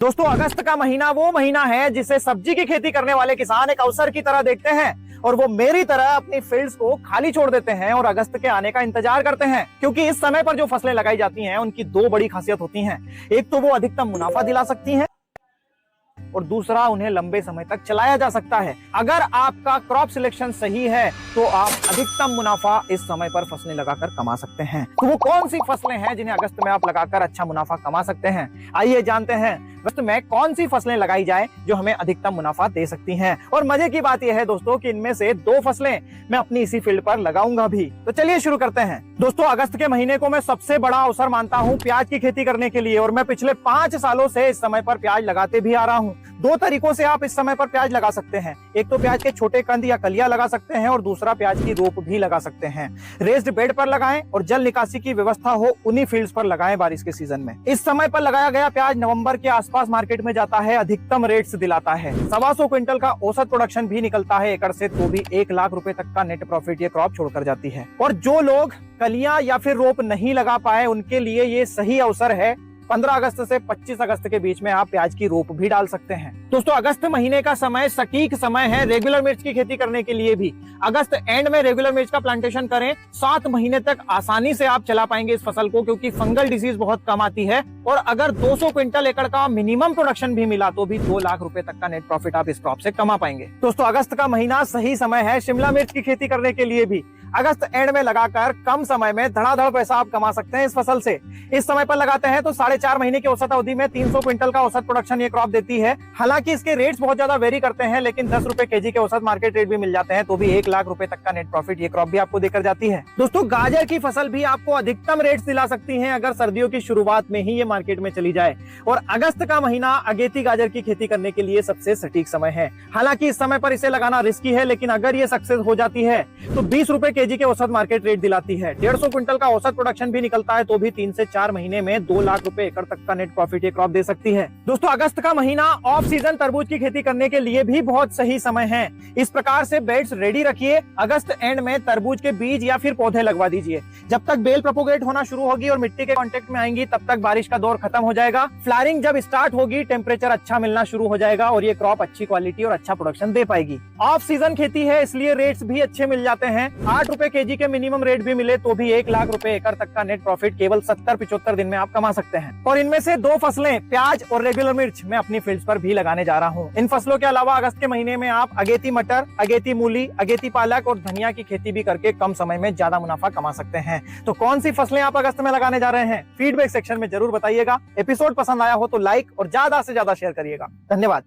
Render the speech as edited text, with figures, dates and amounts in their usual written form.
दोस्तों, अगस्त का महीना वो महीना है जिसे सब्जी की खेती करने वाले किसान एक अवसर की तरह देखते हैं और वो मेरी तरह अपनी फील्ड्स को खाली छोड़ देते हैं और अगस्त के आने का इंतजार करते हैं, क्योंकि इस समय पर जो फसलें लगाई जाती हैं उनकी दो बड़ी खासियत होती हैं। एक तो वो अधिकतम मुनाफा दिला सकती हैं और दूसरा उन्हें लंबे समय तक चलाया जा सकता है। अगर आपका क्रॉप सिलेक्शन सही है तो आप अधिकतम मुनाफा इस समय पर फसलें लगाकर कमा सकते हैं। तो वो कौन सी फसलें हैं जिन्हें अगस्त में आप लगाकर अच्छा मुनाफा कमा सकते हैं? आइए जानते हैं अगस्त में कौन सी फसलें लगाई जाए जो हमें अधिकतम मुनाफा दे सकती हैं। और मजे की बात यह है दोस्तों कि इनमें से दो फसलें मैं अपनी इसी फील्ड पर लगाऊंगा भी। तो चलिए शुरू करते हैं। दोस्तों, अगस्त के महीने को मैं सबसे बड़ा अवसर मानता हूं प्याज की खेती करने के लिए और मैं पिछले 5 सालों से इस समय पर प्याज लगाते भी आ रहा हूं। दो तरीकों से आप इस समय पर प्याज लगा सकते हैं। एक तो प्याज के छोटे कंद या कलियां लगा सकते हैं और दूसरा प्याज की रोप भी लगा सकते हैं। रेस्ड बेड पर लगाएं और जल निकासी की व्यवस्था हो उन्हीं फील्ड्स पर लगाएं बारिश के सीजन में। इस समय पर लगाया गया प्याज नवंबर के आसपास मार्केट में जाता है, अधिकतम रेट्स दिलाता है। 125 क्विंटल का औसत प्रोडक्शन भी निकलता है एकड़ से, तो भी 1 लाख रुपए तक का नेट प्रॉफिट ये क्रॉप छोड़कर जाती है। और जो लोग कलियां या फिर रोप नहीं लगा पाए उनके लिए ये सही अवसर है। 15 अगस्त से 25 अगस्त के बीच में आप प्याज की रोप भी डाल सकते हैं। दोस्तों, अगस्त महीने का समय सटीक समय है रेगुलर मिर्च की खेती करने के लिए भी। अगस्त एंड में रेगुलर मिर्च का प्लांटेशन करें, 7 महीने तक आसानी से आप चला पाएंगे इस फसल को, क्योंकि फंगल डिजीज बहुत कम आती है। और अगर 200 क्विंटल एकड़ का मिनिमम प्रोडक्शन भी मिला तो भी 2 लाख रुपए तक का नेट प्रॉफिट आप इस क्रॉप से कमा पाएंगे। दोस्तों, अगस्त का महीना सही समय है शिमला मिर्च की खेती करने के लिए भी। अगस्त एंड में लगाकर कम समय में धड़ाधड़ पैसा आप कमा सकते हैं इस फसल से। इस समय पर लगाते हैं तो 4.5 महीने की औसत अवधि में 300 क्विंटल का औसत प्रोडक्शन ये क्रॉप देती है। हालांकि इसके रेट्स बहुत ज्यादा वेरी करते हैं, लेकिन 10 रुपए केजी के औसत मार्केट रेट भी मिल जाते हैं, तो भी 1 लाख रुपए तक का नेट प्रॉफिट ये क्रॉप भी आपको देकर जाती है। दोस्तों, गाजर की फसल भी आपको अधिकतम रेट्स दिला सकती है अगर सर्दियों की शुरुआत में ही ये मार्केट में चली जाए। और अगस्त का महीना अगेती गाजर की खेती करने के लिए सबसे सटीक समय है। हालांकि इस समय पर इसे लगाना रिस्की है, लेकिन अगर ये सक्सेस हो जाती है तो 20 रुपए केजी के औसत मार्केट रेट दिलाती है। 150 क्विंटल का औसत प्रोडक्शन भी निकलता है, तो भी 3 से 4 महीने में 2 लाख रुपए एकड़ तक का नेट प्रॉफिट ये क्रॉप दे सकती है। दोस्तों, अगस्त का महीना ऑफ सीजन तरबूज की खेती करने के लिए भी बहुत सही समय है। इस प्रकार से बेड्स रेडी रखिए। अगस्त एंड में तरबूज के बीज या फिर पौधे लगवा दीजिए। जब तक बेल प्रोपोगेट होना शुरू होगी और मिट्टी के कांटेक्ट में आएंगी तब तक बारिश का दौर खत्म हो जाएगा। फ्लावरिंग जब स्टार्ट होगी टेम्परेचर अच्छा मिलना शुरू हो जाएगा और ये क्रॉप अच्छी क्वालिटी और अच्छा प्रोडक्शन दे पाएगी। ऑफ सीजन खेती है इसलिए रेट्स भी अच्छे मिल जाते हैं। 8 रुपए केजी के मिनिमम रेट भी मिले तो भी 1 लाख रुपए एकड़ तक का नेट प्रॉफिट केवल 70-75 दिन में आप कमा सकते हैं। और इनमें से 2 फसलें प्याज और रेगुलर मिर्च मैं अपनी फील्ड्स पर भी लगाने जा रहा हूं। इन फसलों के अलावा अगस्त के महीने में आप अगेती मटर, अगेती मूली, अगेती पालक और धनिया की खेती भी करके कम समय में ज्यादा मुनाफा कमा सकते हैं। तो कौन सी फसलें आप अगस्त में लगाने जा रहे हैं? फीडबैक सेक्शन में जरूर बताइएगा। एपिसोड पसंद आया हो तो लाइक और ज्यादा से ज्यादा शेयर करिएगा। धन्यवाद।